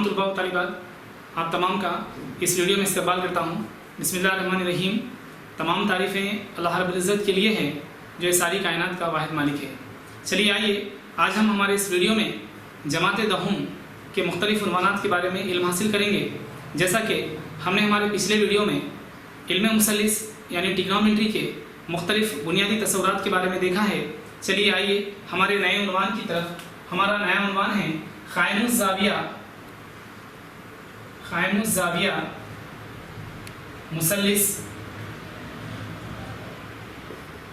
तमाम तलबा व तालिबात आप तमाम का इस वीडियो में इस्तकबाल करता हूँ। बिस्मिल्लाहिर्रहमानिर्रहीम। तमाम तारीफ़ें अल्लाह रब्बुल इज़्ज़त के लिए हैं जो ये सारी कायनात का वाहिद मालिक है। चलिए आइए आज हम हमारे इस वीडियो में जमात दहूम के मुख्तलिफ़ उन्वानात के बारे में इल्म हासिल करेंगे। जैसा कि हमने हमारे पिछले वीडियो में इल्म मुसल्लिस यानी ट्रिग्नोमेट्री के मुख्तलिफ़ बुनियादी तस्वुरात के बारे में देखा है। चलिए आइए हमारे नए उन्वान की तरफ। हमारा नया उन्वान है क़ाइमुज़ ज़ाविया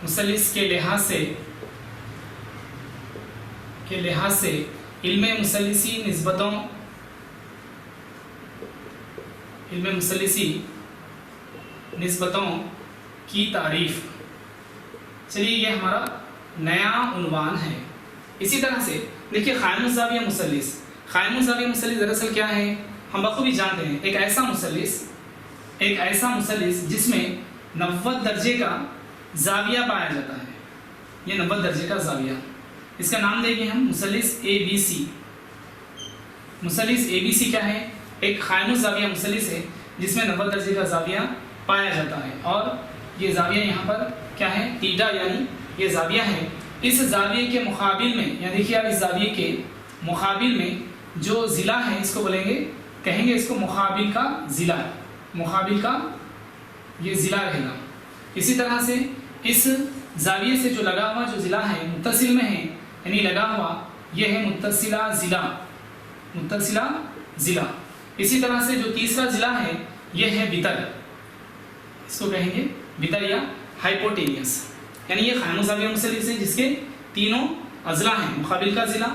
मुसल्लिस के लिहाज से इल्म मुसल्लिसी निस्बतों की तारीफ़। चलिए ये हमारा नया उन्वान है। इसी तरह से देखिए क़ाइमुज़ ज़ाविया मुसल्लिस दरअसल क्या है हम बखूबी जानते हैं। एक ऐसा मुसल्लिस जिसमें 90 दर्जे का ज़ाविया पाया जाता है। ये 90 दर्जे का ज़ाविया, इसका नाम देंगे हम मुसल्लिस ABC क्या है? एक क़ाइमुज़ ज़ाविया मुसल्लिस है जिसमें 90 दर्जे का ज़ाविया पाया जाता है। और ये ज़ाविया यहाँ पर क्या है? थीटा, यानी ये ज़ाविया है। इस ज़ाविये के मुकाबिल में, या देखिए आप इस ज़ाविये के मुकाबिल में जो ज़िला है इसको कहेंगे इसको मुकाबिल का ज़िला ये ज़िला रहेगा। इसी तरह से इस ज़ाविये से जो लगा हुआ जो ज़िला है मुत्तसिल में है, यानी लगा हुआ ये है मुत्तसिला ज़िला। इसी तरह से जो तीसरा ज़िला है ये है वितर, इसको कहेंगे वितर या हाइपोटेनियस। यानी ये क़ाइमुज़ ज़ाविया मुसल्लिस है जिसके तीनों अज़ला हैं, मुकाबिल का ज़िला,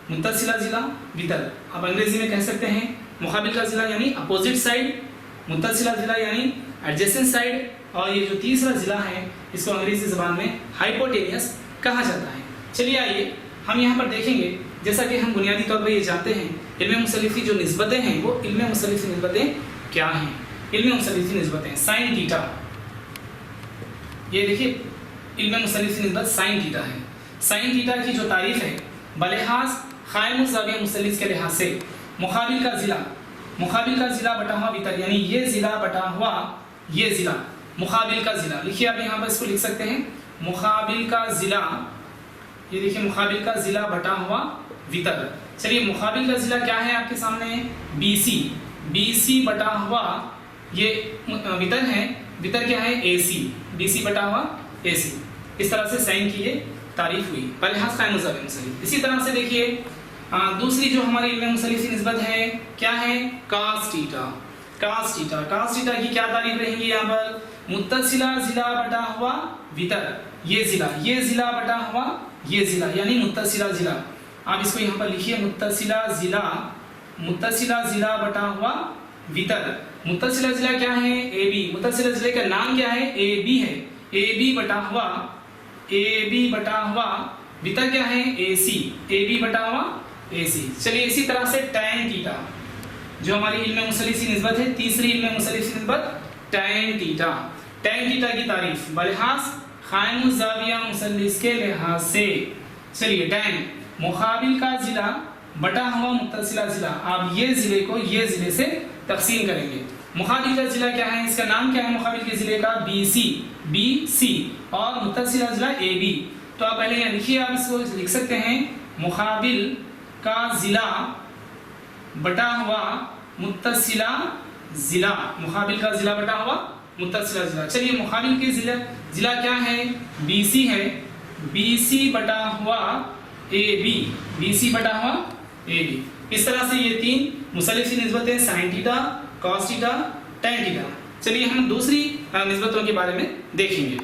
मुत्तसिला ज़िला, वितर। आप अंग्रेजी में कह सकते हैं मुकाबिल का ज़िला यानी अपोजिट साइड, मुत्तसिला ज़िला यानी एडजेसेंट साइड, और ये जो तीसरा ज़िला है इसको अंग्रेजी ज़बान में हाइपोटेनियस कहा जाता है। चलिए आइए हम यहाँ पर देखेंगे, जैसा कि हम बुनियादी तौर पर ये जानते हैं इल्म मुसल्लिस की जो निस्बतें हैं वो इल्म मुसल्लिस की निस्बतें क्या हैं। इल्म मुसल्लिस की निस्बतें साइन थीटा, ये देखिए इल्म मुसल्लिस की निस्बत साइन थीटा है। साइन थीटा की जो तारीफ़ है बलिहाज क़ाइमुज़ ज़ाविया मुसल्लिस के लिहाज से मुकाबिल का ज़िला बटा हुआ वितर, यानी ये ज़िला बटा हुआ ये ज़िला, मुकाबिल का ज़िला। लिखिए आप यहाँ पर इसको लिख सकते हैं मुकाबिल का ज़िला, ये देखिए मुकाबिल का ज़िला बटा हुआ वितर। चलिए मुकाबिल का ज़िला क्या है आपके सामने? BC बटा हुआ ये वितर है। वितर क्या है? AC, BC बटा हुआ AC। इस तरह से साइन की ये तारीफ हुई बलिहाज क़ाइमुज़ ज़ाविया मुसल्लिस। इसी तरह से देखिए दूसरी जो हमारी इल्म मुसल्लिस की निस्बत है क्या है? कास थीटा की क्या तारीफ रहेगी यहाँ पर? मुत्तसिला ज़िला बटा हुआ वितर, ये ज़िला बटा हुआ ये ज़िला, यानी मुत्तसिला ज़िला। आप इसको यहाँ पर लिखिए मुत्तसिला ज़िला बटा हुआ वितर। मुत्तसिला ज़िला क्या है? AB। मुत्तसिला ज़िले का नाम क्या है? AB है। AB बटा हुआ वितर क्या है? AC। AB बटा हुआ AC। चलिए इसी तरह से टैन थीटा जो हमारी इल्म मुसल्लिस की निस्बत है, तीसरी इल्म मुसल्लिस की निस्बत टैन थीटा की तारीफ बलिहाज क़ाइमुज़ ज़ाविया मुसल्लिस के लिहाज से। चलिए टैन मुकाबिल का ज़िला बटा हुआ मुत्तसिला ज़िला, आप ये ज़िले को ये ज़िले से तक़सीम करेंगे। मुकाबिल का ज़िला क्या है? इसका नाम क्या है मुकाबिल के ज़िले का? BC और मुत्तसिला ज़िला AB। तो आप पहले यहाँ लिखिए, आप इसको लिख सकते हैं मुकाबिल का ज़िला बटा हुआ मुत्तसिला ज़िला, मुकाबिल का ज़िला बटा हुआ मुत्तसिला ज़िला। चलिए मुकाबिल के ज़िला क्या है? BC है। BC बटा हुआ AB। इस तरह से ये तीन मुसल्लिस की निस्बतें sine theta, cos theta, tan theta. चलिए हम दूसरी निस्बतों के बारे में देखेंगे।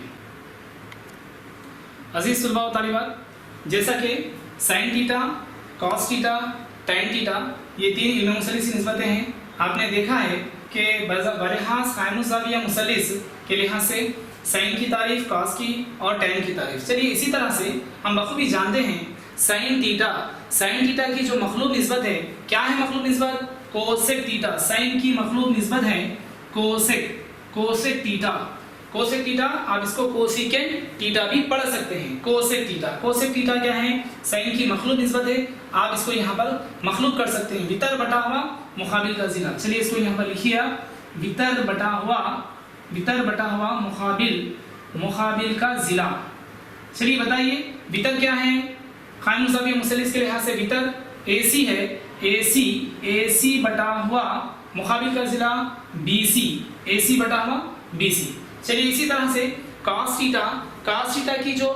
अजीज तलबा व तालिबात, जैसा कि sign theta, cos theta, tan theta ये तीन इल्म मुसल्लिस की निस्बतें हैं। आपने देखा है कि बलिहाज क़ाइमुज़ ज़ाविया मुसल्लिस के लिहाज से साइन की तारीफ, कॉस की और टैन की तारीफ। चलिए इसी तरह से हम बखूबी जानते हैं साइन थीटा की जो मखलूब निस्बत है क्या है? मखलूब निस्बत कोसेक थीटा। साइन की मखलूब निस्बत है कोसेक थीटा। आप इसको कोसिकेंट थीटा भी पढ़ सकते हैं। कोसेक थीटा क्या है? साइन की मखलूब निस्बत है आप इसको यहाँ पर मखलूक कर सकते हैं, वितर बटा हुआ मुकाबिल का जिला। चलिए इसको यहाँ पर लिखिए आप, वितर बटा हुआ मुकाबिल का जिला। चलिए बताइए वितर क्या है? कायम मुज़ाविया मुसल्लिस के लिहाज से वितर AC है, AC बटा हुआ मुकाबिल का जिला BC, AC बटा हुआ BC। चलिए इसी तरह से cos थीटा की जो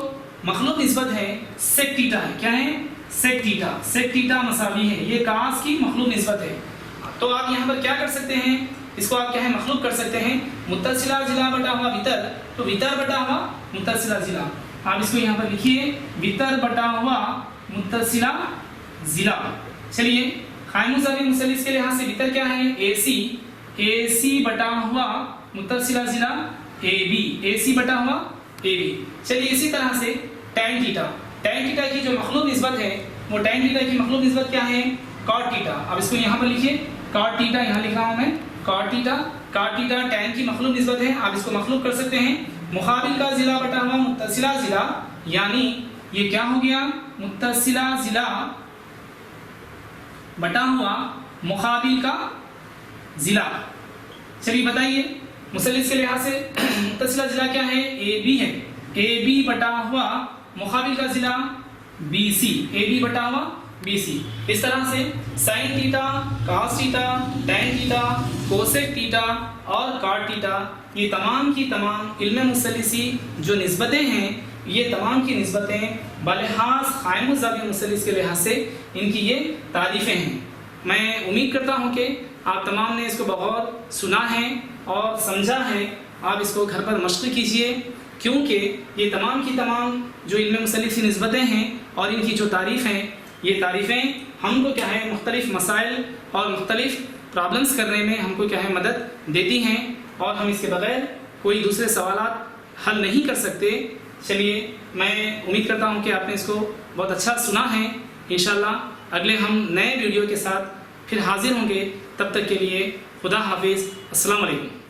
मखलूक निस्बत है sec थीटा है। क्या है? sec थीटा मसावी है, ये cos की मखलूक निस्बत है। तो आप यहाँ पर क्या कर सकते हैं, इसको आप क्या है मखलूक कर सकते हैं, मुत्तसिला जिला बटा हुआ वितर, तो वितर बटा हुआ मुत्तसिला जिला। आप इसको यहाँ पर लिखिए, वितर बटा हुआ मुत्तसिला जिला। चलिए कायम मुज़ाविया मुसल्लिस के लिहाज से वितर क्या है? AC बटा हुआ मुत्तसिला जिला AB, AC बटा हुआ AB। चलिए इसी तरह से tan थीटा की जो मखलूक निस्बत है वो tan थीटा की मखलूक निस्बत क्या है? cot theta. अब इसको यहाँ पर लिखिए, cot थीटा यहाँ लिख रहा हूँ मैं, cot थीटा tan की मखलूक निस्बत है, आप इसको मखलूक कर सकते हैं मुकाबिल का जिला बटा हुआ मुत्तसिला जिला, यानी ये क्या हो गया? मुत्तसिला जिला बटा हुआ मुकाबिल का जिला। चलिए बताइए मुसल्लिस के लिहाज से मुत्तसिला जिला क्या है? AB है, AB बटा हुआ मुकाबिल का जिला BC, AB बटा हुआ BC। इस तरह से sin theta, cos theta, tan theta, cosec theta और cot थीटा, ये तमाम की तमाम इल्म मुसल्लिसी जो निस्बतें हैं, ये तमाम की निस्बतें बलिहाज कायम मुज़ाविया मुसल्लिस के लिहाज से इनकी ये तारीफ़ें हैं। मैं उम्मीद करता हूँ कि आप तमाम ने इसको बगौर सुना है और समझा है। आप इसको घर पर मश्क कीजिए, क्योंकि ये तमाम की तमाम जो इल्म मुसल्लिस की निस्बतें हैं और इनकी जो तारीफ़ हैं, ये तारीफ़ें हमको क्या है मुख्तलिफ़ मसाइल और मुख्तलिफ़ प्रॉब्लम्स करने में हमको क्या है मदद देती हैं, और हम इसके बगैर कोई दूसरे सवालात हल नहीं कर सकते। चलिए मैं उम्मीद करता हूँ कि आपने इसको बहुत अच्छा सुना है। इंशाअल्लाह अगले हम नए वीडियो के साथ फिर हाजिर होंगे, तब तक के लिए खुदा हाफिज़, अस्सलाम वालेकुम।